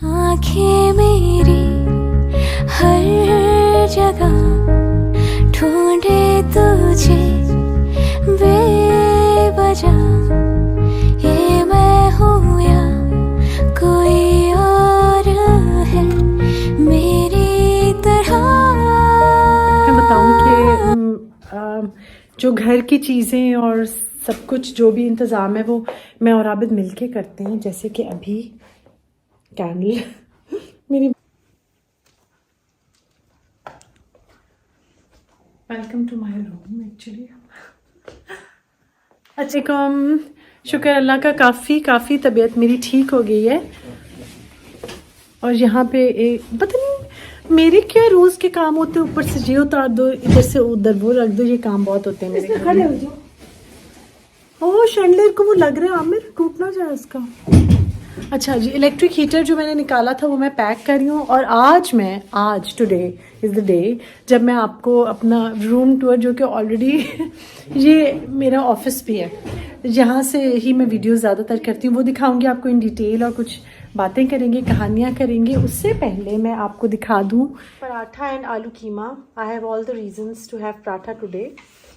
आंखें मेरी हर जगह ढूंढे तुझे बेवजह, ये मैं हूँ या कोई और है मेरी तरह। मैं बताऊं कि जो घर की चीज़ें और सब कुछ जो भी इंतज़ाम है वो मैं और आबिद मिलके करते हैं। जैसे कि अभी कैंडल मेरी welcome to my room actually. अच्छा शुक्र अल्लाह का, काफ़ी तबीयत मेरी ठीक हो गई है। और यहाँ पे एक पता नहीं मेरे क्या रोज़ के काम होते हैं, ऊपर से ये उतार दो, इधर से उधर वो रख दो, ये काम बहुत होते हैं मेरे घर में। ओह शैंडलियर को वो लग रहा है आमिर, टूट ना जाए उसका। अच्छा जी, इलेक्ट्रिक हीटर जो मैंने निकाला था वो मैं पैक कर रही हूँ। और आज टुडे इज़ द डे जब मैं आपको अपना रूम टूर, जो कि ऑलरेडी ये मेरा ऑफिस भी है, यहाँ से ही मैं वीडियो ज़्यादातर करती हूँ, वो दिखाऊंगी आपको इन डिटेल। और कुछ बातें करेंगे, कहानियाँ करेंगे। उससे पहले मैं आपको दिखा दूँ paratha and aloo keema. I have all the reasons to have paratha today,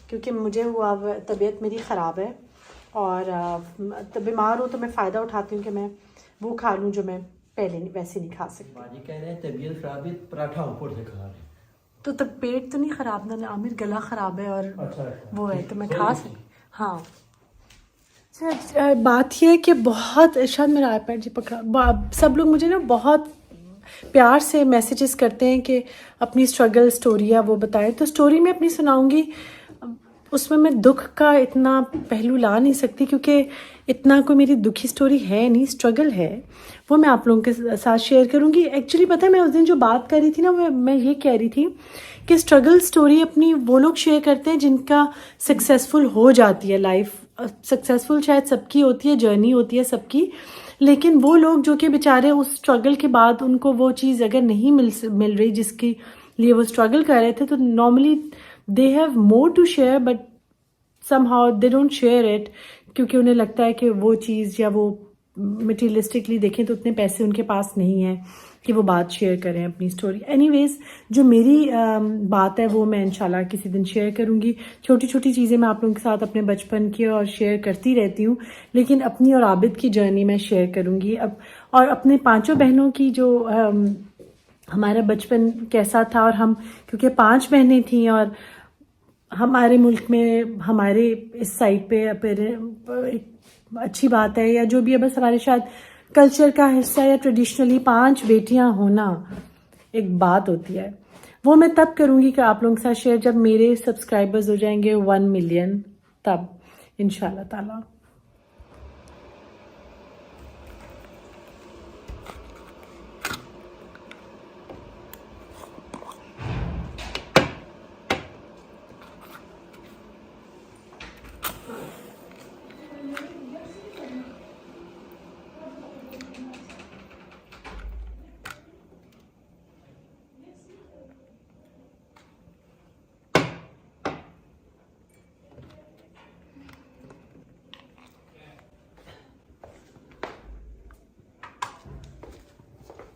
क्योंकि मुझे हुआ तबीयत मेरी ख़राब है और तो बीमार हो तो मैं फ़ायदा उठाती हूँ कि मैं वो खा लूँ जो मैं पहले वैसे नहीं खा सकती। बाजी कह रहे हैं तबीयत खराब है, पराठा ऊपर से खा रहे हैं। तो तब पेट तो नहीं ख़राब ना आमिर, गला ख़राब है और अच्छा। वो है तो मैं खा सकती। हाँ बात यह है कि बहुत शायद मेरा आईपैड जी पकड़ा, सब लोग मुझे ना बहुत प्यार से मैसेजेस करते हैं कि अपनी स्ट्रगल स्टोरियाँ वो बताएं। तो स्टोरी मैं अपनी सुनाऊंगी, उसमें मैं दुख का इतना पहलू ला नहीं सकती क्योंकि इतना कोई मेरी दुखी स्टोरी है नहीं, स्ट्रगल है, वो मैं आप लोगों के साथ शेयर करूंगी। एक्चुअली पता है मैं उस दिन जो बात कर रही थी ना, मैं ये कह रही थी कि स्ट्रगल स्टोरी अपनी वो लोग शेयर करते हैं जिनका सक्सेसफुल हो जाती है लाइफ। सक्सेसफुल शायद सबकी होती है, जर्नी होती है सबकी, लेकिन वो लोग जो कि बेचारे उस स्ट्रगल के बाद उनको वो चीज़ अगर नहीं मिल रही जिसके लिए वो स्ट्रगल कर रहे थे, तो normally they have more to share but somehow they don't share it, क्योंकि उन्हें लगता है कि वो चीज़ या वो मटीरियलिस्टिकली देखें तो उतने पैसे उनके पास नहीं है कि वो बात शेयर करें अपनी स्टोरी। एनीवेज जो मेरी बात है वो मैं इंशाल्लाह किसी दिन शेयर करूँगी। छोटी छोटी चीज़ें मैं आप लोगों के साथ अपने बचपन की और शेयर करती रहती हूँ, लेकिन अपनी और आबिद की जर्नी मैं शेयर करूँगी अब। और अपने पाँचों बहनों की जो हमारा बचपन कैसा था, और हम क्योंकि 5 बहनें थीं और हमारे मुल्क में हमारे इस साइड पे एक अच्छी बात है या जो भी है, बस हमारे शायद कल्चर का हिस्सा या ट्रेडिशनली 5 बेटियां होना एक बात होती है। वो मैं तब करूँगी कि आप लोगों के साथ शेयर जब मेरे सब्सक्राइबर्स हो जाएंगे 1 मिलियन, तब इंशाल्लाह ताला।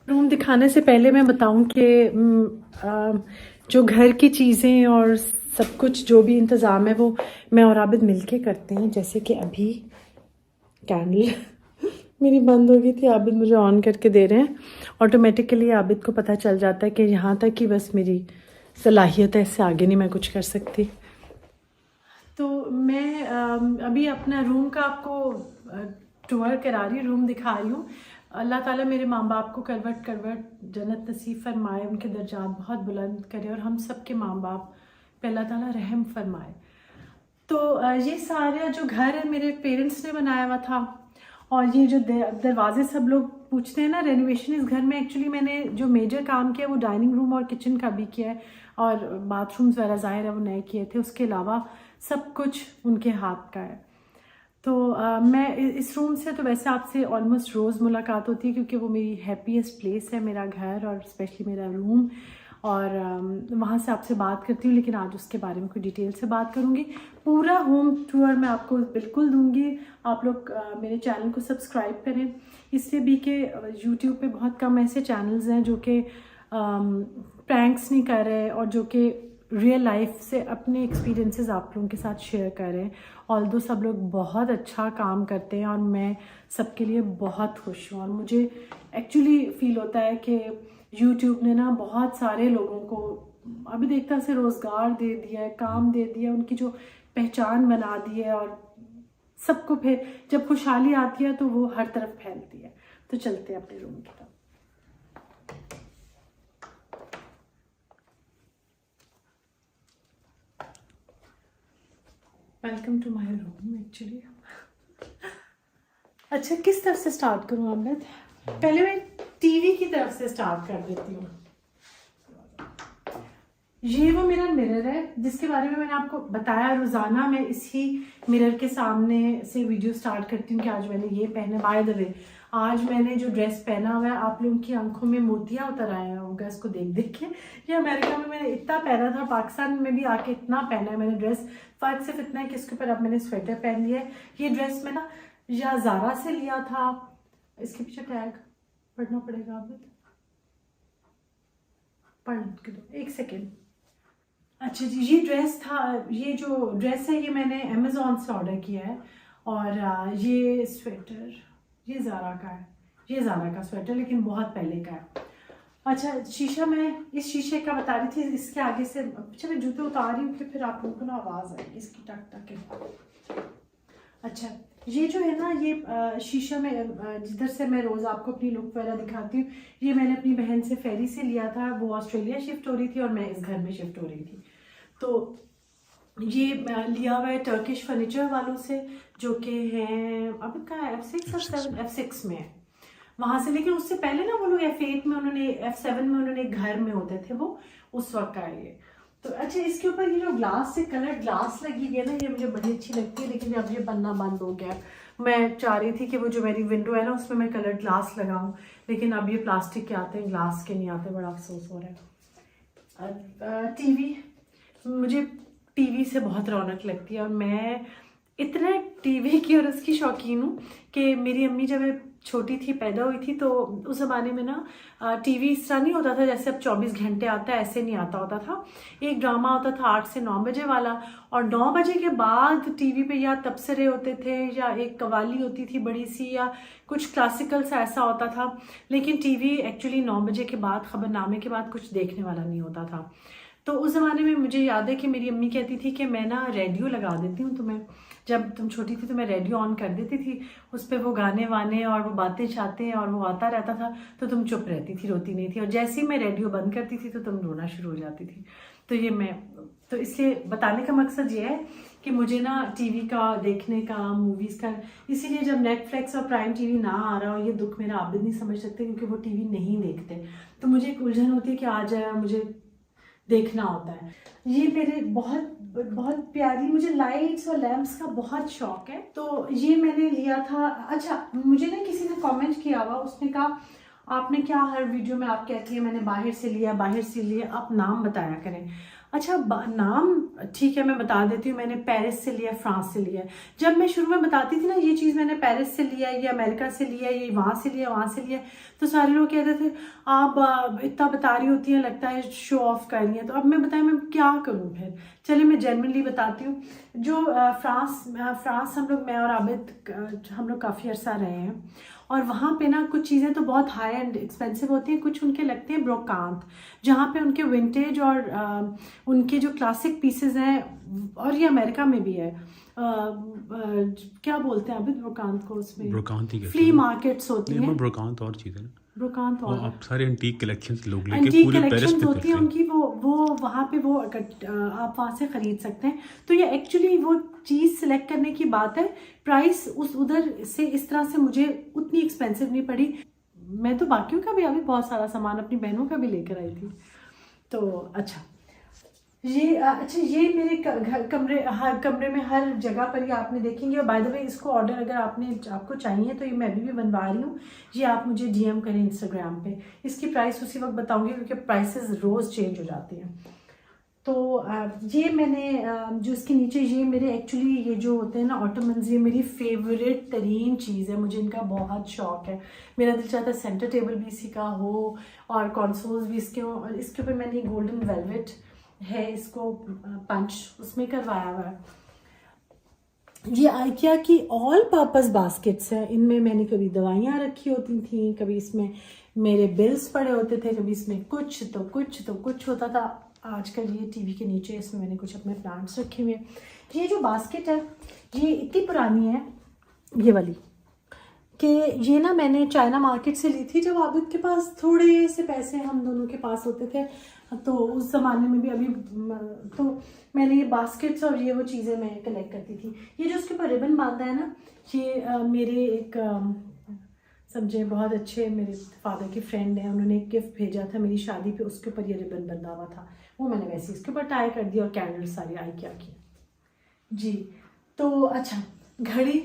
रूम दिखाने से पहले मैं बताऊं कि जो घर की चीज़ें और सब कुछ जो भी इंतज़ाम है वो मैं और आबिद मिलके करते हैं। जैसे कि अभी कैंडल मेरी बंद हो गई थी, आबिद मुझे ऑन करके दे रहे हैं। ऑटोमेटिकली आबिद को पता चल जाता है कि यहाँ तक ही बस मेरी सलाहियत है, इससे आगे नहीं मैं कुछ कर सकती। तो मैं अभी अपना रूम का आपको टूर करा रही हूँ, रूम दिखा रही हूँ। अल्लाह ताला मेरे माँ बाप को करवट जन्नत नसीब फरमाए, उनके दर्जात बहुत बुलंद करे और हम सब के माँ बाप पे अल्लाह ताला रहम फरमाए। तो ये सारा जो घर है मेरे पेरेंट्स ने बनाया हुआ था, और ये जो दरवाजे सब लोग पूछते हैं ना रेनोवेशन इस घर में, एक्चुअली मैंने जो मेजर काम किया वो डाइनिंग रूम और किचन का भी किया है, और बाथरूम्स वगैरह ज़ाहिर है वो नए किए थे, उसके अलावा सब कुछ उनके हाथ का है। तो मैं इस रूम से तो वैसे आपसे ऑलमोस्ट रोज़ मुलाकात होती है क्योंकि वो मेरी हैप्पीएस्ट प्लेस है, मेरा घर और स्पेशली मेरा रूम। और वहाँ से आपसे बात करती हूँ, लेकिन आज उसके बारे में कोई डिटेल से बात करूँगी। पूरा होम टूर मैं आपको बिल्कुल दूँगी। आप लोग मेरे चैनल को सब्सक्राइब करें, इसलिए भी कि यूट्यूब पे बहुत कम ऐसे चैनल्स हैं जो कि प्रैंक्स नहीं कर रहे और जो कि रियल लाइफ से अपने एक्सपीरियंसेस आप लोगों के साथ शेयर कर रहे हैं। ऑल्दो सब लोग बहुत अच्छा काम करते हैं और मैं सबके लिए बहुत खुश हूँ। और मुझे एक्चुअली फील होता है कि यूट्यूब ने ना बहुत सारे लोगों को अभी देखता से रोज़गार दे दिया है, काम दे दिया, उनकी जो पहचान बना दी है, और सबको फिर जब खुशहाली आती है तो वो हर तरफ फैलती है। तो चलते हैं अपने रूम की तरफ। Welcome to my room actually. अच्छा, किस तरफ से स्टार्ट करूँ अमृत? पहले मैं टीवी की तरफ से स्टार्ट कर देती हूँ। ये वो मेरा मिरर है जिसके बारे में मैंने आपको बताया। रोज़ाना मैं इसी मिरर के सामने से वीडियो स्टार्ट करती हूँ कि आज मैंने ये पहना। बाय द वे, आज मैंने जो ड्रेस पहना हुआ है, आप लोगों की आंखों में मोतियाँ उतर आए होंगे इसको देख देख के। ये अमेरिका में मैंने इतना पहना था, पाकिस्तान में भी आके इतना पहना है मैंने ड्रेस। फ़र्क सिर्फ इतना है कि इसके ऊपर अब मैंने स्वेटर पहन लिया है। ये ड्रेस मैं ना या ज़ारा से लिया था। इसके पीछे टैग पढ़ना पड़ेगा, आप पढ़ के दो, एक सेकेंड। अच्छा जी, ये ड्रेस था, ये जो ड्रेस है ये मैंने अमेज़ॉन से ऑर्डर किया है। और ये स्वेटर ये ज़ारा का है, ये ज़ारा का स्वेटर, लेकिन बहुत पहले का है। अच्छा, शीशा मैं इस शीशे का बता रही थी, इसके आगे से अच्छा मैं जूते उतार रही हूँ कि फिर आप लोगों को ना आवाज़ आएगी इसकी टक टक के। अच्छा, ये जो है ना ये शीशा में जिधर से मैं रोज़ आपको अपनी लुक वगैरह दिखाती हूँ, ये मैंने अपनी बहन से फेरी से लिया था। वो ऑस्ट्रेलिया शिफ्ट हो रही थी और मैं इस घर में शिफ्ट हो रही थी। तो ये लिया हुआ है टर्किश फर्नीचर वालों से, जो कि हैं अब कहाँ F6 और 7 F6 में है वहाँ से। लेकिन उससे पहले ना वो लोग F8 में, उन्होंने F7 में उन्होंने घर में होते थे वो, उस वक्त का है ये। तो अच्छा, इसके ऊपर ये जो ग्लास से कलर ग्लास लगी है ना, ये मुझे बड़ी अच्छी लगती है, लेकिन अब ये बनना बंद हो गया। मैं चाह रही थी कि वो जो मेरी विंडो है ना उसमें मैं कलर ग्लास लगाऊं, लेकिन अब ये प्लास्टिक के आते हैं, ग्लास के नहीं आते। बड़ा अफसोस हो रहा है। टीवी, मुझे टीवी से बहुत रौनक लगती है और मैं इतना टीवी की और उसकी शौकीन हूँ कि मेरी अम्मी जब मैं छोटी थी, पैदा हुई थी, तो उस ज़माने में ना टीवी इस तरह नहीं होता था जैसे अब 24 घंटे आता है, ऐसे नहीं आता होता था। एक ड्रामा होता था 8 से 9 बजे वाला, और 9 बजे के बाद टीवी पे या तबसरे होते थे या एक कवाली होती थी बड़ी सी, या कुछ क्लासिकल सा ऐसा होता था। लेकिन टीवी एक्चुअली 9 बजे के बाद, खबरनामे के बाद कुछ देखने वाला नहीं होता था। तो उस ज़माने में मुझे याद है कि मेरी अम्मी कहती थी कि मैं ना रेडियो लगा देती हूँ तुम्हें, जब तुम छोटी थी तो मैं रेडियो ऑन कर देती थी, उस पर वो गाने वाने और वो बातें शातें और वो आता रहता था, तो तुम चुप रहती थी, रोती नहीं थी, और जैसे ही मैं रेडियो बंद करती थी तो तुम रोना शुरू हो जाती थी। तो ये मैं तो इसलिए बताने का मकसद ये है कि मुझे ना टीवी का देखने का, मूवीज़ का, इसीलिए जब नेटफ्लिक्स और प्राइम टीवी ना आ रहा हो, ये दुख मेरा आप भी नहीं समझ सकते, क्योंकि वो टीवी नहीं देखते। तो मुझे एक उलझन होती है कि आ जाए, मुझे देखना होता है। ये मेरे बहुत बहुत प्यारी, मुझे लाइट्स और लैंप्स का बहुत शौक है, तो ये मैंने लिया था। अच्छा, मुझे ना किसी ने कमेंट किया हुआ, उसने कहा आपने क्या हर वीडियो में आप कहती है मैंने बाहर से लिया, आप नाम बताया करें। अच्छा, नाम ठीक है, मैं बता देती हूँ। मैंने पेरिस से लिया, फ्रांस से लिया। जब मैं शुरू में बताती थी ना ये चीज़ मैंने पेरिस से लिया, ये अमेरिका से लिया, ये वहाँ से लिया, वहाँ से लिया, तो सारे लोग कहते थे आप इतना बता रही होती हैं, लगता है शो ऑफ कर रही है। तो अब मैं बताया मैं क्या करूँ फिर। चलिए मैं जनरली बताती हूँ। जो फ्रांस हम लोग, मैं और आबिद, हम लोग काफ़ी अर्सा रहे हैं, और वहाँ पे ना कुछ चीज़ें तो बहुत हाई एंड एक्सपेंसिव होती हैं, कुछ उनके लगते हैं ब्रोकांत, जहाँ पे उनके विंटेज और उनके जो क्लासिक पीसेज हैं, और ये अमेरिका में भी है। क्या बोलते हैं अभी ब्रोकांत को? उसमें ब्रोकांत ही फ्ली मार्केट्स होती हैं। ब्रोकांत और चीज़ है, ब्रोकांत और आप सारे एंटीक कलेक्शंस लोग लेके एंटीक पूरे पेरिस कलेक्शंस पे होती है उनकी, वो वहाँ पे वो आप वहाँ से ख़रीद सकते हैं। तो ये एक्चुअली वो चीज़ सिलेक्ट करने की बात है। प्राइस उस उधर से इस तरह से मुझे उतनी एक्सपेंसिव नहीं पड़ी। मैं तो बाकियों का भी अभी बहुत सारा सामान अपनी बहनों का भी लेकर आई थी। तो अच्छा, ये अच्छा, ये मेरे कमरे में हर जगह पर ही आपने देखेंगे। और बाय द वे इसको ऑर्डर अगर आपको चाहिए तो ये मैं भी बनवा रही हूँ। ये आप मुझे डीएम करें इंस्टाग्राम पे। इसकी प्राइस उसी वक्त बताऊंगी क्योंकि प्राइसेस रोज़ चेंज हो जाती हैं। तो ये मैंने जो इसके नीचे ये मेरे एक्चुअली ये जो होते हैं ना ऑटोमन्स, ये मेरी फेवरेट तरीन चीज़ है। मुझे इनका बहुत शौक है। मेरा दिल चाहता है सेंटर टेबल भी इसी का हो और कंसोल्स भी इसके हो। और इसके ऊपर मैंने गोल्डन वेलवेट है, इसको पंच उसमें करवाया हुआ है। ये आइकिया की ऑल पर्पस बास्केट्स है। इनमें मैंने कभी दवाइयाँ रखी होती थी, कभी इसमें मेरे बिल्स पड़े होते थे, कभी इसमें कुछ होता था। आजकल ये टीवी के नीचे इसमें मैंने कुछ अपने प्लांट्स रखे हुए हैं। ये जो बास्केट है ये इतनी पुरानी है ये वाली कि ये ना मैंने चाइना मार्केट से ली थी जब आबिद के पास थोड़े से पैसे हम दोनों के पास होते थे। तो उस ज़माने में भी अभी तो मैंने ये बास्केट्स और ये वो चीज़ें मैं कलेक्ट करती थी। ये जो उसके ऊपर रिबन बांधा है ना, ये मेरे एक समझे बहुत अच्छे मेरे फादर की फ्रेंड है, उन्होंने एक गिफ्ट भेजा था मेरी शादी पे, उसके ऊपर ये रिबन बंधा हुआ था। वो मैंने वैसे इसके ऊपर टाई कर दिया और कैंडल्स सारी आइकिया की जी। तो अच्छा, घड़ी,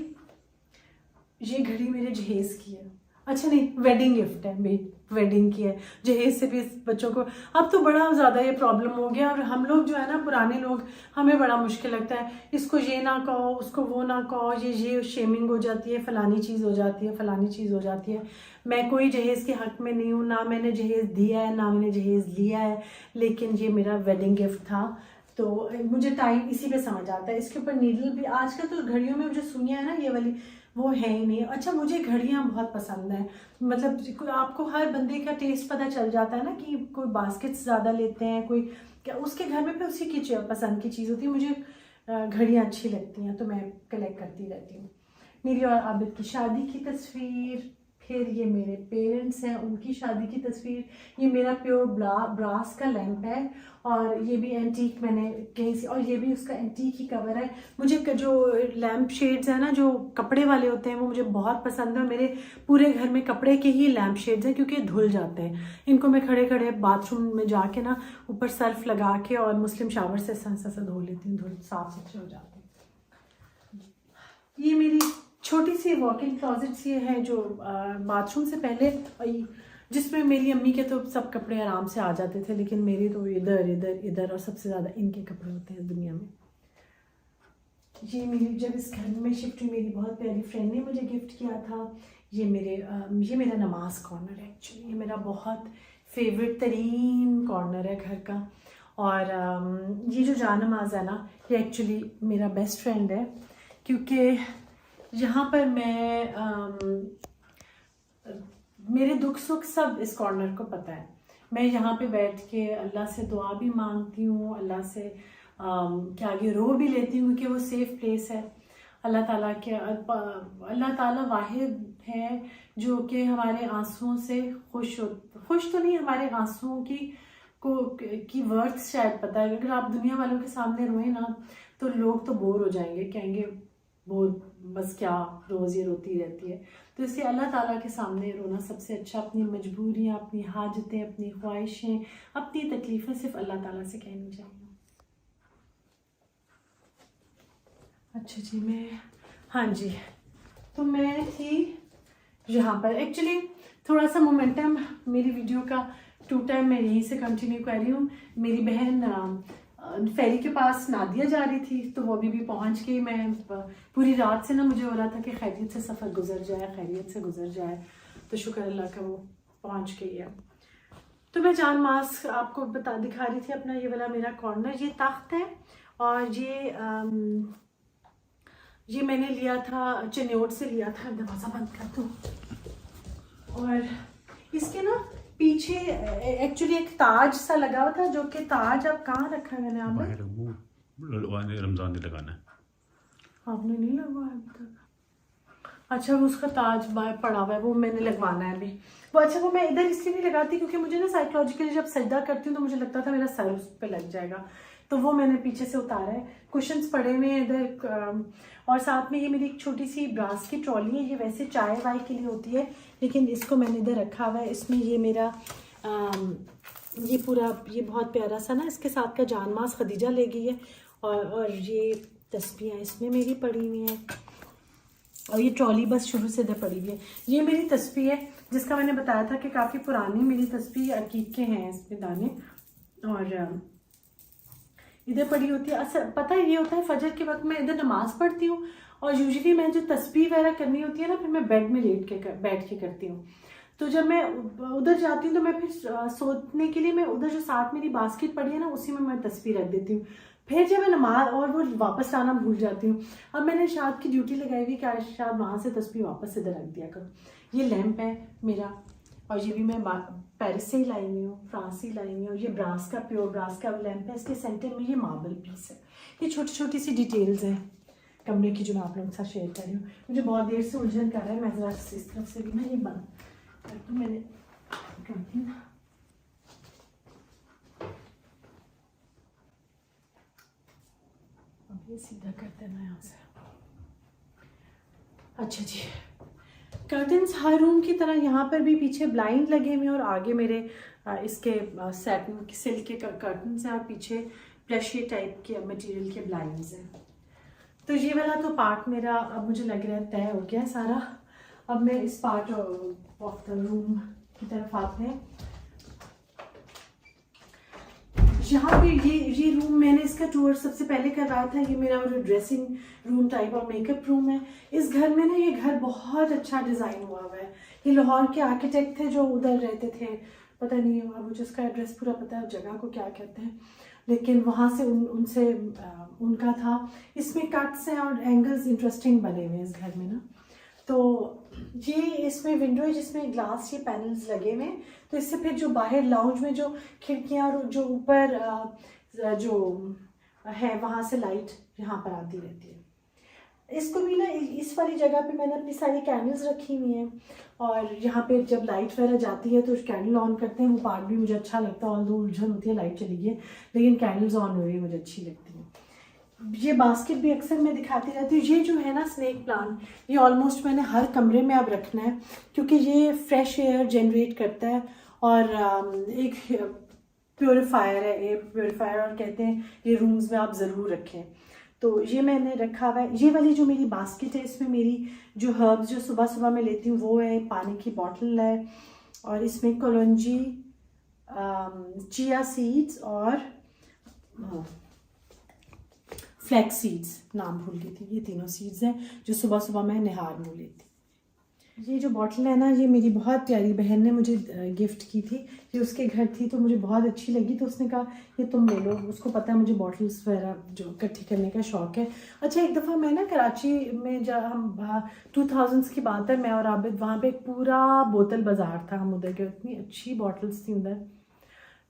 ये घड़ी मेरे जहेज़ की है। अच्छा नहीं, वेडिंग गिफ्ट है, मेरी वेडिंग की है। जहेज से भी बच्चों को अब तो बड़ा ज़्यादा ये प्रॉब्लम हो गया। और हम लोग जो है ना पुराने लोग, हमें बड़ा मुश्किल लगता है, इसको ये ना कहो, उसको वो ना कहो, ये शेमिंग हो जाती है, फलानी चीज़ हो जाती है, फलानी चीज़ हो जाती है। मैं कोई जहेज़ के हक़ में नहीं हूँ, ना मैंने जहेज़ दिया है ना मैंने जहेज़ लिया है, लेकिन ये मेरा वेडिंग गिफ्ट था। तो मुझे टाइम इसी पे समझ आता है। इसके ऊपर नीडल भी, आजकल तो घड़ियों में जो सुइयाँ है ना ये वाली, वो है ही नहीं। अच्छा, मुझे घड़ियाँ बहुत पसंद हैं। मतलब आपको हर बंदे का टेस्ट पता चल जाता है ना कि कोई बास्केट्स ज़्यादा लेते हैं, कोई क्या उसके घर में फिर उसी की पसंद की चीज़ होती है। मुझे घड़ियाँ अच्छी लगती हैं तो मैं कलेक्ट करती रहती हूँ। मेरी और आबिद की शादी की तस्वीर, फिर ये मेरे पेरेंट्स हैं उनकी शादी की तस्वीर, ये मेरा प्योर ब्रास का लैंप है और ये भी एंटीक मैंने कहीं से, और ये भी उसका एंटीक ही कवर है। मुझे जो लैंप शेड्स हैं ना जो कपड़े वाले होते हैं वो मुझे बहुत पसंद है। मेरे पूरे घर में कपड़े के ही लैंप शेड्स हैं क्योंकि धुल जाते हैं। इनको मैं खड़े खड़े बाथरूम में जाके ना ऊपर सर्फ लगा के और मुस्लिम शावर से सा धो लेती हूँ, धुल साफ सुथरे हो जाते हैं। ये मेरी छोटी सी वॉक इन क्लॉजेट सी है जो बाथरूम से पहले, जिसमें मेरी अम्मी के तो सब कपड़े आराम से आ जाते थे, लेकिन मेरे तो इधर इधर इधर और सबसे ज़्यादा इनके कपड़े होते हैं दुनिया में। ये मेरी जब इस घर में शिफ्ट हुई, मेरी बहुत प्यारी फ्रेंड ने मुझे गिफ्ट किया था। ये मेरा नमाज कॉर्नर है। एक्चुअली ये मेरा बहुत फेवरेट तरीन कॉर्नर है घर का। और ये जो जा नमाज है ना, ये एक्चुअली मेरा बेस्ट फ्रेंड है क्योंकि यहाँ पर मेरे दुख सुख सब इस कॉर्नर को पता है। मैं यहाँ पे बैठ के अल्लाह से दुआ भी मांगती हूँ, अल्लाह से के आगे रो भी लेती हूँ कि वो सेफ प्लेस है। अल्लाह ताला वाहिद है जो कि हमारे आंसुओं से खुश तो नहीं, हमारे आंसुओं की वर्थ शायद पता है। अगर आप दुनिया वालों के सामने रोए ना तो लोग तो बोर हो जाएंगे, कहेंगे बोर, बस क्या रोज़ ये रोती रहती है। तो इसलिए अल्लाह ताला के सामने रोना सबसे अच्छा। अपनी मजबूरियाँ, अपनी हाजतें, अपनी ख्वाहिशें, अपनी तकलीफ़ें सिर्फ अल्लाह ताला से कहनी चाहिए। अच्छा जी, हाँ जी, तो मैं थी यहाँ पर। एक्चुअली थोड़ा सा मोमेंटम मेरी वीडियो का टूटा है, मैं यहीं से कंटिन्यू कर रही हूँ। मेरी बहन फेरी के पास नादिया जा रही थी तो वो भी पहुंच गई। मैं पूरी रात से ना मुझे हो रहा था कि खैरियत से सफ़र गुजर जाए, खैरियत से गुजर जाए, तो शुक्र अल्लाह का वो पहुंच गई है। तो मैं जान मास्क आपको दिखा रही थी अपना ये वाला मेरा कॉर्नर। ये तख्त है और ये मैंने लिया था चिन्योट से लिया था। दरवाज़ा बंद कर दूँ। और इसके ना पीछे एक्चुअली एक ताज सा लगा हुआ था, जो कि ताज अब कहाँ रखा है मैंने आपने रमजान में लगाना है, आपने नहीं लगवाया अभी तक। अच्छा, वो उसका ताज पड़ा हुआ है, वो मैंने लगवाना है अभी। वो अच्छा, वो मैं इधर इसलिए नहीं लगाती क्योंकि मुझे ना साइकोलॉजिकली जब सजदा करती हूँ तो मुझे लगता था मेरा सर उस पर लग जाएगा, तो वो मैंने पीछे से उतारा है। कुशन्स पड़े हुए हैं इधर। और साथ में ये मेरी एक छोटी सी ब्रास की ट्रॉली है। ये वैसे चाय वाय के लिए होती है, लेकिन इसको मैंने इधर रखा हुआ है। इसमें ये मेरा ये पूरा ये बहुत प्यारा सा ना इसके साथ का जानमास खदीजा ले गई है, और ये तस्बीहें इसमें मेरी पड़ी हुई हैं, और ये ट्रॉली बस शुरू से इधर पड़ी हुई है। ये मेरी तस्बीह है जिसका मैंने बताया था कि काफ़ी पुरानी मेरी तस्बीह, अकीक के हैं इसमें दाने, और इधर पड़ी होती है। अच्छा पता है ये होता है फजर के वक्त मैं इधर नमाज़ पढ़ती हूँ, और यूजुअली मैं जो तस्बीह वगैरह करनी होती है ना, फिर मैं बेड में बैठ के करती हूँ। तो जब मैं उधर जाती हूँ तो मैं फिर सोने के लिए मैं उधर जो साथ मेरी बास्केट पड़ी है ना, उसी में मैं तस्बीह रख देती हूँ। फिर जब मैं नमाज और वो वापस लाना भूल जाती हूँ। अब मैंने शाद की ड्यूटी लगाई हुई कि आज शाद वहाँ से तस्बीह वापस इधर रख दिया करो। ये लैंप है मेरा, और ये भी मैं पेरिस से ही लाई हुई हूँ, फ्रांस से ही लाई हुई हूँ। ये ब्रास का, प्योर ब्रास का लैंप है। इसके सेंटर में ये मार्बल पीस है। ये छोटी छोटी सी डिटेल्स हैं कमरे की जो मैं आप लोगों के साथ शेयर कर रही हूँ। मुझे बहुत देर से उलझन कर रहा है, मैं ज़रा इस तरफ से भी ना ये बंद कर दूँ। मैंने करती हूँ ना, अब ये सीधा कर देना यहाँ से। अच्छा जी, कर्टन्स हर रूम की तरह यहाँ पर भी पीछे ब्लाइंड लगे हुए हैं, और आगे मेरे इसके सैटिन सिल्क के कर्टन्स हैं, और पीछे प्लशी टाइप के मटेरियल के ब्लाइंड्स हैं। तो ये वाला तो पार्ट मेरा अब मुझे लग रहा है तय हो गया है सारा। अब मैं इस पार्ट ऑफ द रूम की तरफ आते हैं। यहाँ पे ये रूम मैंने इसका टूर सबसे पहले करवाया था। ये मेरा जो ड्रेसिंग रूम टाइप और मेकअप रूम है। इस घर में ना ये घर बहुत अच्छा डिज़ाइन हुआ हुआ है। ये लाहौर के आर्किटेक्ट थे जो उधर रहते थे, पता नहीं है मुझे उसका एड्रेस पूरा पता है, जगह को क्या कहते हैं, लेकिन वहाँ से उनसे उनका था। इसमें कट्स हैं और एंगल्स इंटरेस्टिंग बने हुए हैं इस घर में ना। तो ये इसमें विंडो है जिसमें ग्लास ये पैनल्स लगे हुए हैं, तो इससे फिर जो बाहर लाउंज में जो खिड़कियाँ और जो ऊपर जो है वहाँ से लाइट यहाँ पर आती रहती है। इसको भी ना इस वाली जगह पे मैंने अपनी सारी कैंडल्स रखी हुई हैं, और यहाँ पे जब लाइट वगैरह जाती है तो कैंडल ऑन करते हैं। वो पार्ट भी मुझे अच्छा लगता है, ऑल्दो उलझन होती है, लाइट चली गई, लेकिन कैंडल्स ऑन हो रही है मुझे अच्छी लगती है। ये बास्केट भी अक्सर मैं दिखाती रहती हूँ। ये जो है ना स्नेक प्लांट, ये ऑलमोस्ट मैंने हर कमरे में अब रखना है, क्योंकि ये फ्रेश एयर जनरेट करता है, और एक प्योरीफायर है, एयर प्योरीफायर, और कहते हैं ये रूम्स में आप ज़रूर रखें। तो ये मैंने रखा हुआ है। ये वाली जो मेरी बास्केट है, इसमें मेरी जो हर्ब्स जो सुबह सुबह मैं लेती हूँ वो है, पानी की बॉटल है, और इसमें कलौंजी, चिया सीड्स और फ्लैक्स सीड्स, नाम भूल गई थी, ये तीनों सीड्स हैं जो सुबह सुबह मैं निहार मुँह लेती। ये जो बॉटल है ना, ये मेरी बहुत प्यारी बहन ने मुझे गिफ्ट की थी। ये उसके घर थी तो मुझे बहुत अच्छी लगी, तो उसने कहा ये तुम ले लो। उसको पता है मुझे बॉटल्स वगैरह जो इकट्ठी करने का शौक़ है। अच्छा, एक दफ़ा मैं ना कराची में जब हम 2000s की बात है, मैं और आबिद, वहाँ पे एक पूरा बोतल बाज़ार था, हम उधर गए, इतनी अच्छी बॉटल्स थी उधर,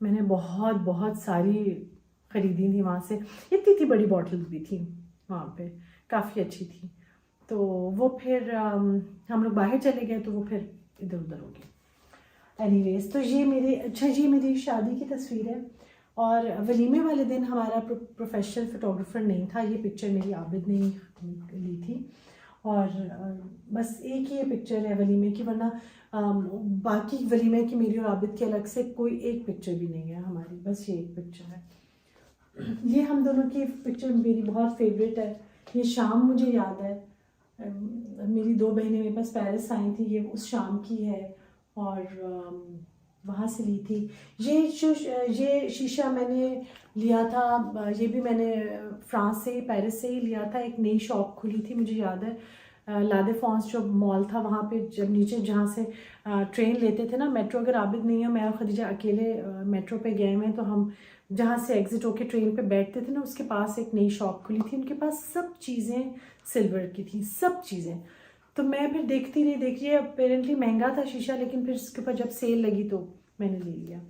मैंने बहुत सारी ख़रीदी थी वहाँ से। इतनी बड़ी बॉटल्स भी थी वहाँ पे, काफ़ी अच्छी थी। तो वो फिर हम लोग बाहर चले गए तो वो फिर इधर उधर हो गए। एनीवेज, तो ये मेरी शादी की तस्वीर है, और वलीमे वाले दिन हमारा प्रोफेशनल फ़ोटोग्राफ़र नहीं था। ये पिक्चर मेरी आबिद ने ली थी, और बस एक ही ये पिक्चर है वलीमे की, वरना बाकी वलीमे की मेरी और आबिद की अलग से कोई एक पिक्चर भी नहीं है हमारी, बस ये एक पिक्चर है। ये हम दोनों की पिक्चर मेरी बहुत फेवरेट है। ये शाम मुझे याद है, मेरी दो बहनें मेरे पास पेरिस आई थी, ये उस शाम की है, और वहाँ से ली थी। ये शीशा मैंने लिया था, ये भी मैंने फ्रांस से, पेरिस से ही लिया था। एक नई शॉप खुली थी, मुझे याद है, ला देफॉन्स जो मॉल था वहाँ पे, जब नीचे जहाँ से ट्रेन लेते थे ना, मेट्रो, अगर आबिद नहीं है, मैं और खदीजा अकेले मेट्रो पे गए हैं, तो हम जहाँ से एग्जिट होके ट्रेन पे बैठते थे ना, उसके पास एक नई शॉप खुली थी। उनके पास सब चीज़ें सिल्वर की थी, सब चीज़ें। तो मैं फिर देखती रही, अपेरेंटली महंगा था शीशा, लेकिन फिर उसके ऊपर जब सेल लगी तो मैंने ले लिया।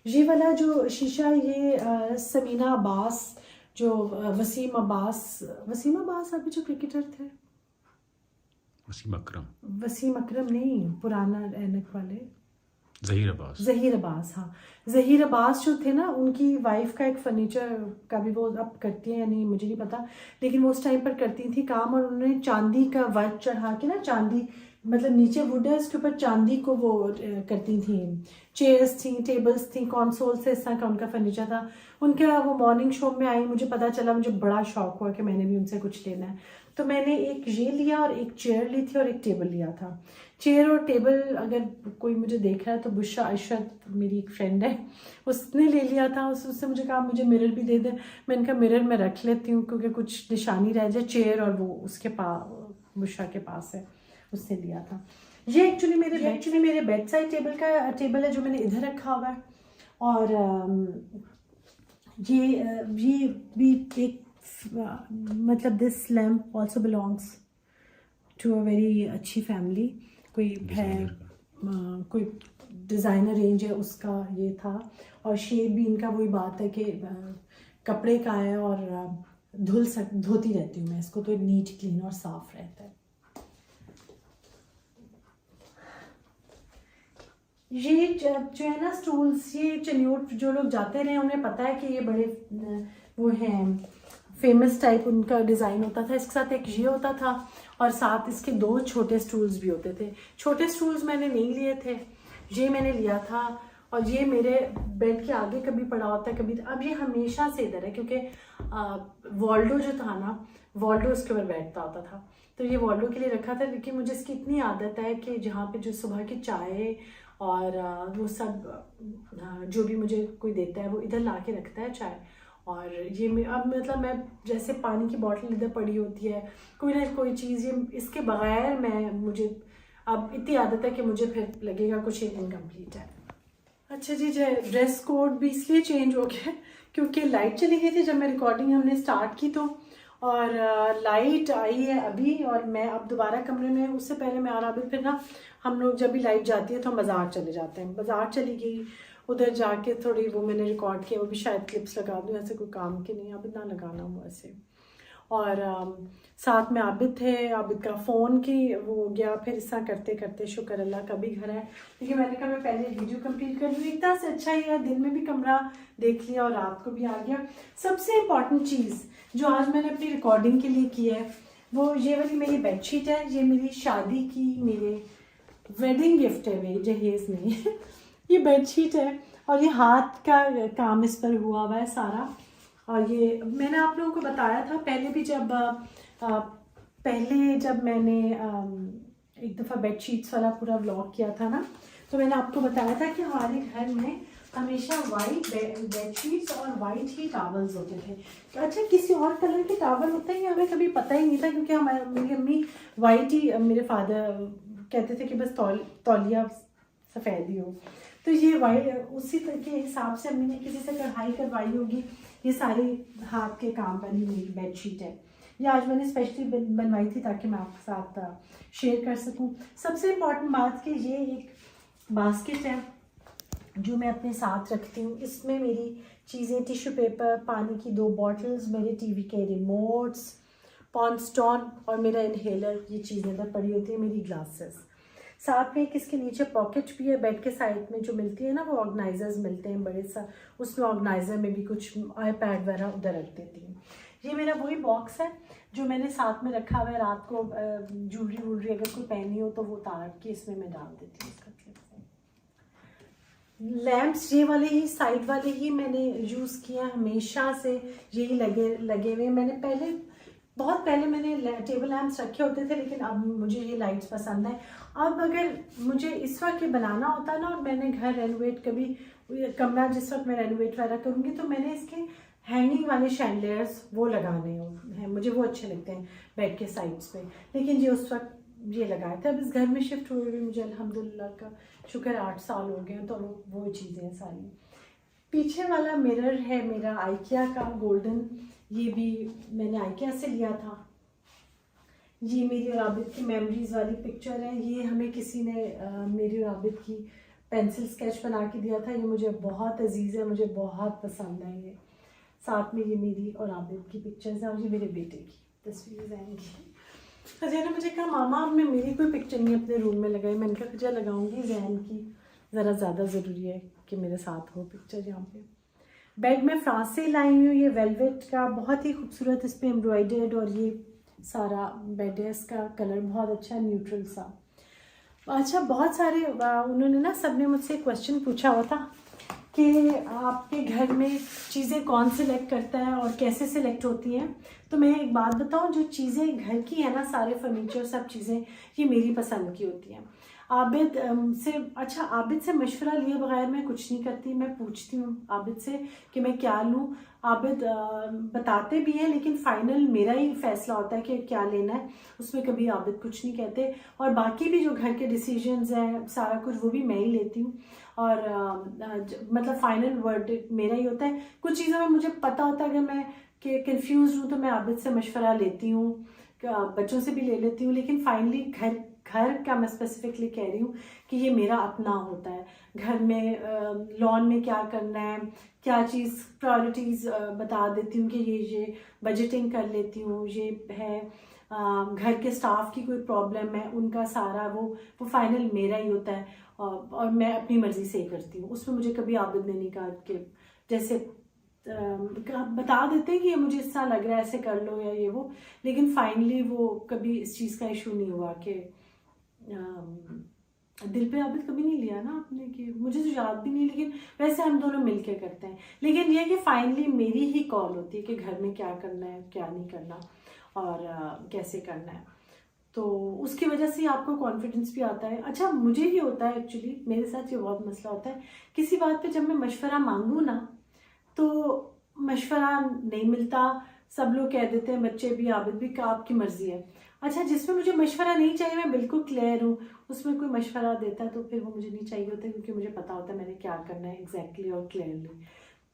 ये वाला जो शीशा, ये समीना अब्बास, जो वसीम अब्बास अभी जो क्रिकेटर थे, वसीम अकरम नहीं, पुराना ऐनक वाले, ज़हीर अब्बास, हाँ, ज़हीर अब्बास जो थे ना, उनकी वाइफ का एक फर्नीचर का भी वो अब करती हैं या नहीं मुझे नहीं पता, लेकिन वो उस टाइम पर करती थी काम, और उन्होंने चांदी का वर्क चढ़ा के ना, चांदी मतलब नीचे वुड है, उसके ऊपर चांदी को वो करती थी, चेयर्स थी, टेबल्स थी, कंसोल से इस तरह का उनका फर्नीचर था। उनका वो मॉर्निंग शो में आई, मुझे पता चला, मुझे बड़ा शौक हुआ कि मैंने भी उनसे कुछ लेना है। तो मैंने एक ये लिया और एक चेयर ली थी और एक टेबल लिया था। चेयर और टेबल, अगर कोई मुझे देख रहा है तो बुशरा अशरत मेरी एक फ्रेंड है, उसने ले लिया था। उससे मुझे कहा मुझे मिरर भी दे दे। मैंने कहा मिरर मैं रख लेती हूँ क्योंकि कुछ निशानी रह जाए। चेयर और वो उसके पास, बुशरा के पास है, उससे लिया था। ये एक्चुअली मेरे बेड साइड टेबल है जो मैंने इधर रखा हुआ है। और ये भी एक मतलब this lamp also belongs to a very अच्छी फैमिली। कोई है कोई डिज़ाइनर रेंज है उसका ये था। और शेप भी इनका वही बात है कि कपड़े का है और धोती रहती हूँ मैं इसको, तो नीट क्लीन और साफ रहता है। ये जो है ना स्टूल्स, ये चन्योट जो लोग जाते रहे उन्हें पता है कि ये बड़े वो हैं फेमस टाइप उनका डिज़ाइन होता था। इसके साथ एक ये होता था और साथ इसके 2 छोटे स्टूल्स भी होते थे। छोटे स्टूल्स मैंने नहीं लिए थे, ये मैंने लिया था। और ये मेरे बेड के आगे कभी पड़ा होता है, कभी। अब ये हमेशा से इधर है क्योंकि वॉल्डो जो था ना, वॉल्डो उसके ऊपर बैठता होता था, तो ये वॉल्डो के लिए रखा था। लेकिन मुझे इसकी इतनी आदत है कि जहाँ पे जो सुबह की चाय और वो सब जो भी मुझे कोई देता है वो इधर ला के रखता है चाय। और ये अब मतलब मैं जैसे पानी की बॉटल इधर पड़ी होती है, कोई ना कोई चीज़, ये इसके बगैर मुझे अब इतनी आदत है कि मुझे फिर लगेगा कुछ इनकम्प्लीट है। अच्छा जी, ड्रेस कोड भी इसलिए चेंज हो गया क्योंकि लाइट चली गई थी जब मैं रिकॉर्डिंग हमने स्टार्ट की तो। और लाइट आई है अभी और मैं अब दोबारा कमरे में, उससे पहले मैं आ रहा फिर ना हम लोग जब भी लाइट जाती है तो हम बाज़ार चले जाते हैं। बाज़ार चली गई, उधर जाके थोड़ी वो मैंने रिकॉर्ड किया, वो भी शायद क्लिप्स लगा दूँ, ऐसे कोई काम के नहीं, अब इतना लगाना हुआ ऐसे। और साथ में आबिद थे, आबिद का फ़ोन की वो हो गया। फिर इस तरह करते करते शुक्र अल्लाह कभी घर है, लेकिन मैंने कहा मैं पहले वीडियो कंप्लीट कर लूँ। एक तरह से अच्छा ही है, दिन में भी कमरा देख लिया और रात को भी आ गया। सबसे इम्पॉर्टेंट चीज़ जो आज मैंने अपनी रिकॉर्डिंग के लिए की है वो ये वाली मेरी बेडशीट है। ये मेरी शादी की मेरे वेडिंग गिफ्ट है, मेरी जहेज़ में ये बेडशीट है और ये हाथ का काम इस पर हुआ हुआ है सारा। और ये मैंने आप लोगों को बताया था पहले भी, जब मैंने एक दफ़ा बेडशीट्स वाला पूरा व्लॉग किया था ना, तो मैंने आपको बताया था कि हमारे घर में हमेशा वाइट बेडशीट्स और वाइट ही टॉवल्स होते थे। तो अच्छा, किसी और कलर के टॉवल होते हैं हमें कभी पता ही नहीं था क्योंकि मेरी अम्मी वाइट ही, मेरे फादर कहते थे कि बस तौलिया सफ़ेद ही हो। तो ये वाइट उसी तरह के हिसाब से अम्मी ने किसी से कढ़ाई करवाई होगी। ये सारे हाथ के काम वाली मेरी बेडशीट है। ये आज मैंने स्पेशली बनवाई थी ताकि मैं आपके साथ शेयर कर सकूं। सबसे इम्पॉर्टेंट बात कि ये एक बास्केट है जो मैं अपने साथ रखती हूँ। इसमें मेरी चीज़ें, टिश्यू पेपर, पानी की 2 बॉटल्स, मेरे टीवी के रिमोट्स, पॉन्स्टॉन और मेरा इनहेलर, ये चीज़ें इधर पड़ी होती है। मेरी ग्लासेस साथ में, एक इसके नीचे पॉकेट भी है। बेड के साइड में जो मिलती है ना वो ऑर्गेनाइजर्स मिलते हैं बड़े सा, उसमें ऑर्गेनाइजर में भी कुछ आईपैड वगैरह उधर रख देती हूँ। ये मेरा वही बॉक्स है जो मैंने साथ में रखा हुआ है। रात को ज्वेलरी वूलरी अगर कोई पहनी हो तो वो उतार के इसमें मैं डाल देती हूँ। लैम्प्स ये वाले ही, साइड वाले ही मैंने यूज़ किया हमेशा से, यही लगे हुए। मैंने बहुत पहले मैंने टेबल लैम्प्स रखे होते थे, लेकिन अब मुझे ये लाइट्स पसंद है। अब अगर मुझे इस वक्त ये बनाना होता ना और मैंने घर रेनोवेट, कभी कमरा जिस वक्त मैं रेनोवेट वगैरह करूँगी, तो मैंने इसके हैंगिंग वाले शैंडलियर्स वो लगाने हैं, मुझे वो अच्छे लगते हैं बेड के साइड्स पे। लेकिन ये उस वक्त ये लगाए थे। अब इस घर में शिफ्ट हुए हुए मुझे अल्हम्दुलिल्लाह का शुक्र 8 साल हो गए, तो वो चीज़ें सारी। पीछे वाला मिरर है मेरा आइकिया का गोल्डन, ये भी मैंने आइकिया से लिया था। ये मेरी और आबिद की मेमोरीज वाली पिक्चर है। ये हमें किसी ने मेरी और आबिद की पेंसिल स्केच बना के दिया था। ये मुझे बहुत अजीज़ है, मुझे बहुत पसंद है ये। साथ में ये मेरी और आबिद की पिक्चर्स है और ये मेरे बेटे की तस्वीर आएंगी। अजय ने मुझे कहा मामा अब मैं मेरी कोई पिक्चर नहीं अपने रूम में लगाई। मैंने कहा खजा लगाऊंगी, जैन की ज़रा ज़्यादा ज़रूरी है कि मेरे साथ हो पिक्चर यहाँ पे। बेड में फ्रांस से लाई हूँ, ये वेलवेट का बहुत ही खूबसूरत इस पर एम्ब्रॉयडर्ड, और ये सारा बेड है, इसका कलर बहुत अच्छा न्यूट्रल सा। अच्छा, बहुत सारे उन्होंने ना सबने मुझसे क्वेश्चन पूछा हुआ था कि आपके घर में चीज़ें कौन सिलेक्ट करता है और कैसे सिलेक्ट होती हैं। तो मैं एक बात बताऊं, जो चीज़ें घर की है ना, सारे फर्नीचर सब चीज़ें ये मेरी पसंद की होती हैं। आबिद आबिद से मशवरा लिए बगैर मैं कुछ नहीं करती। मैं पूछती हूँ आबिद से कि मैं क्या लूँ। आबिद बताते भी हैं, लेकिन फाइनल मेरा ही फैसला होता है कि क्या लेना है। उसमें कभी आबिद कुछ नहीं कहते। और बाकी भी जो घर के डिसीजंस हैं सारा कुछ वो भी मैं ही लेती हूँ। और मतलब फाइनल वर्ड मेरा ही होता है। कुछ चीज़ों में मुझे पता होता है अगर मैं कि कंफ्यूज हूँ तो मैं आबिद से मशवरा लेती हूँ, बच्चों से भी ले लेती हूँ। लेकिन फाइनली घर का मैं स्पेसिफिकली कह रही हूँ कि ये मेरा अपना होता है। घर में लॉन में क्या करना है, क्या चीज़ प्रायोरिटीज़ बता देती हूँ कि ये बजटिंग कर लेती हूँ। ये है घर के स्टाफ की कोई प्रॉब्लम है, उनका सारा वो फाइनल मेरा ही होता है। और मैं अपनी मर्ज़ी से ही करती हूँ। उसमें मुझे कभी आबिद ने नहीं कहा कि जैसे बता देते हैं कि ये मुझे इस तरह लग रहा है, ऐसे कर लो या ये वो। लेकिन फाइनली वो कभी इस चीज़ का इशू नहीं हुआ कि दिल पे आबिद कभी नहीं लिया ना आपने, कि मुझे तो याद भी नहीं। लेकिन वैसे हम दोनों मिलके करते हैं। लेकिन ये कि फाइनली मेरी ही कॉल होती है कि घर में क्या करना है, क्या नहीं करना और कैसे करना है। तो उसकी वजह से आपको कॉन्फिडेंस भी आता है। अच्छा, मुझे ये होता है एक्चुअली, मेरे साथ ये बहुत मसला होता है, किसी बात पे जब मैं मशवरा मांगूँ ना तो मशवरा नहीं मिलता। सब लोग कह देते हैं, बच्चे भी, आबिद भी, कि आपकी मर्जी है। अच्छा, जिसमें मुझे मशवरा नहीं चाहिए, मैं बिल्कुल क्लियर हूँ, उसमें कोई मशवरा देता है तो फिर वो मुझे नहीं चाहिए होता, क्योंकि मुझे पता होता है मैंने क्या करना है एग्जैक्टली और क्लियरली।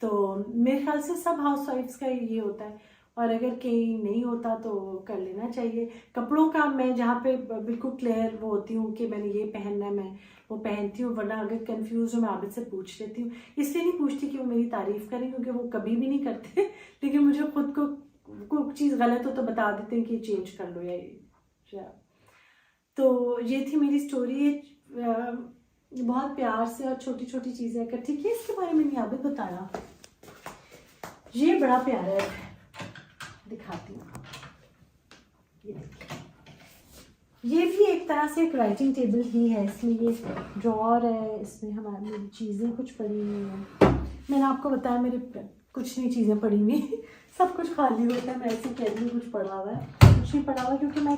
तो मेरे ख्याल से सब हाउस वाइफ्स का ये होता है। और अगर कहीं नहीं होता तो कर लेना चाहिए। कपड़ों का मैं जहाँ पे बिल्कुल क्लियर वो होती हूँ कि मैंने ये पहनना है, मैं वो पहनती हूँ। वरना अगर कंफ्यूज हो मैं आबिद से पूछ लेती हूँ। इसलिए नहीं पूछती कि वो मेरी तारीफ़ करें, क्योंकि वो कभी भी नहीं करते। लेकिन मुझे खुद को कोई चीज़ गलत हो तो बता देते हैं कि चेंज कर लो या ये। तो ये थी मेरी स्टोरी। बहुत प्यार से और छोटी छोटी चीज़ें इकट्ठी की। इसके बारे में नहीं आबिद बताया। ये बड़ा प्यारा है, दिखाती हूँ। ये देखिए, ये भी एक तरह से एक राइटिंग टेबल ही है। इसमें ये ड्रॉअर है, इसमें हमारी मेरी चीज़ें कुछ पड़ी हुई हैं। मैंने आपको बताया मेरे कुछ नहीं चीज़ें पड़ी हुई, सब कुछ खाली होता है। मैं ऐसे कह रही हूँ कुछ पड़ा हुआ है, कुछ नहीं पड़ा हुआ, क्योंकि मैं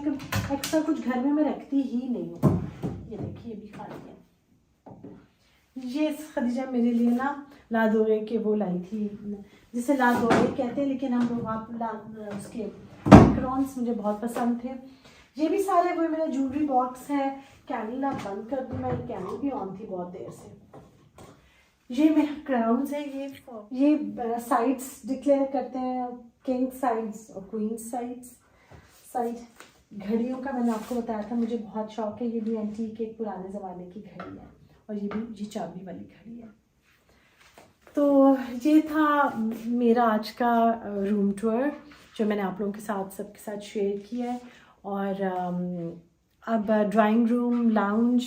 एक्स्ट्रा कुछ घर में मैं रखती ही नहीं हूँ। ये देखिए, ये भी खाली है। ये खदीजा मेरे लिए ना लादोरे के वो लाई थी, जिसे लादोरे कहते हैं, लेकिन हम लोग उसके क्रॉन्स मुझे बहुत पसंद थे। ये भी सारे वो मेरा ज्वेलरी बॉक्स है। कैंडल आप बंद कर दूँ, मैं कैंडल भी ऑन थी बहुत देर से। ये मेरा क्राउन्स है। ये साइड्स डिक्लेयर करते हैं, किंग साइड्स और क्वीन साइड। घड़ियों का मैंने आपको बताया था, मुझे बहुत शौक है। ये भी एंटीक एक पुराने ज़माने की घड़ी है, और ये चाबी वाली घड़ी है। तो ये था मेरा आज का रूम टूर, जो मैंने आप लोगों के साथ सबके साथ शेयर किया है। और अब ड्राइंग रूम, लाउंज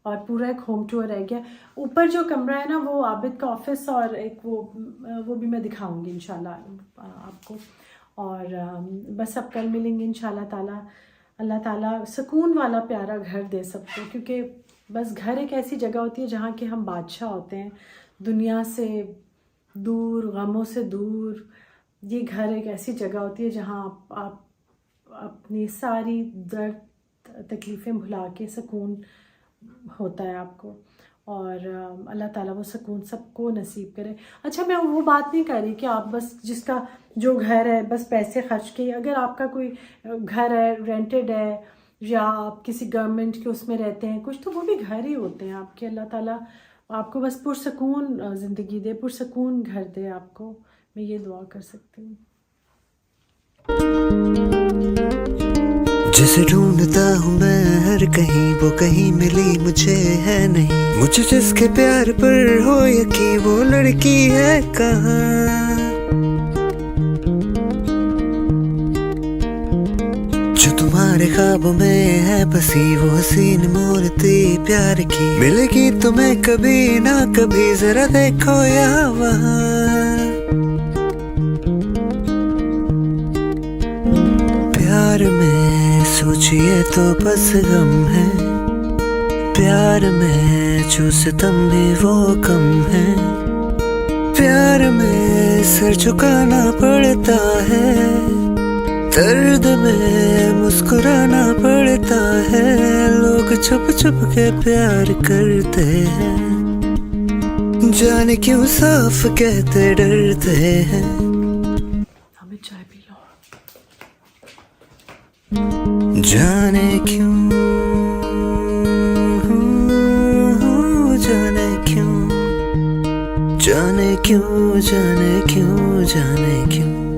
और पूरा एक होम टूर रह गया। ऊपर जो कमरा है ना, वो आबिद का ऑफिस, और एक वो भी मैं दिखाऊंगी इंशाल्लाह आपको। और बस अब कल मिलेंगे इंशाल्लाह ताला। अल्लाह ताला सुकून वाला प्यारा घर दे सबको, क्योंकि बस घर एक ऐसी जगह होती है जहाँ के हम बादशाह होते हैं, दुनिया से दूर, गमों से दूर। ये घर एक ऐसी जगह होती है जहाँ आप अपनी सारी दर्द तकलीफ़ें भुला के सुकून होता है आपको। और अल्लाह ताला वो सुकून सबको नसीब करे। अच्छा, मैं वो बात नहीं कर रही कि आप बस जिसका जो घर है बस पैसे खर्च के। अगर आपका कोई घर है, रेंटेड है, या आप किसी गवर्नमेंट के उसमें रहते हैं कुछ, तो वो भी घर ही होते हैं आपके। अल्लाह ताला आपको बस पुरसकून ज़िंदगी दे, पुरसकून घर दे आपको। मैं ये दुआ कर सकती हूँ। जिसे ढूंढता हूँ मैं हर कहीं, वो कहीं मिली मुझे है नहीं। मुझे जिसके प्यार पर हो यकीन, वो लड़की है कहाँ। जो तुम्हारे ख्वाबों में है बसी, वो हसीन मूर्ति प्यार की, मिलेगी तुम्हें कभी ना कभी, जरा देखो यहाँ वहाँ। प्यार में सोचिए तो बस गम है, प्यार में जो सितम भी वो कम है, प्यार में सर झुकाना पड़ता है, दर्द में मुस्कुराना पड़ता है, लोग छुप छुप के प्यार करते हैं, जाने क्यों साफ कहते डरते हैं। हमें चाय पी लो। जाने क्यों, जाने क्यों, जाने क्यों, जाने क्यों, जाने क्यों।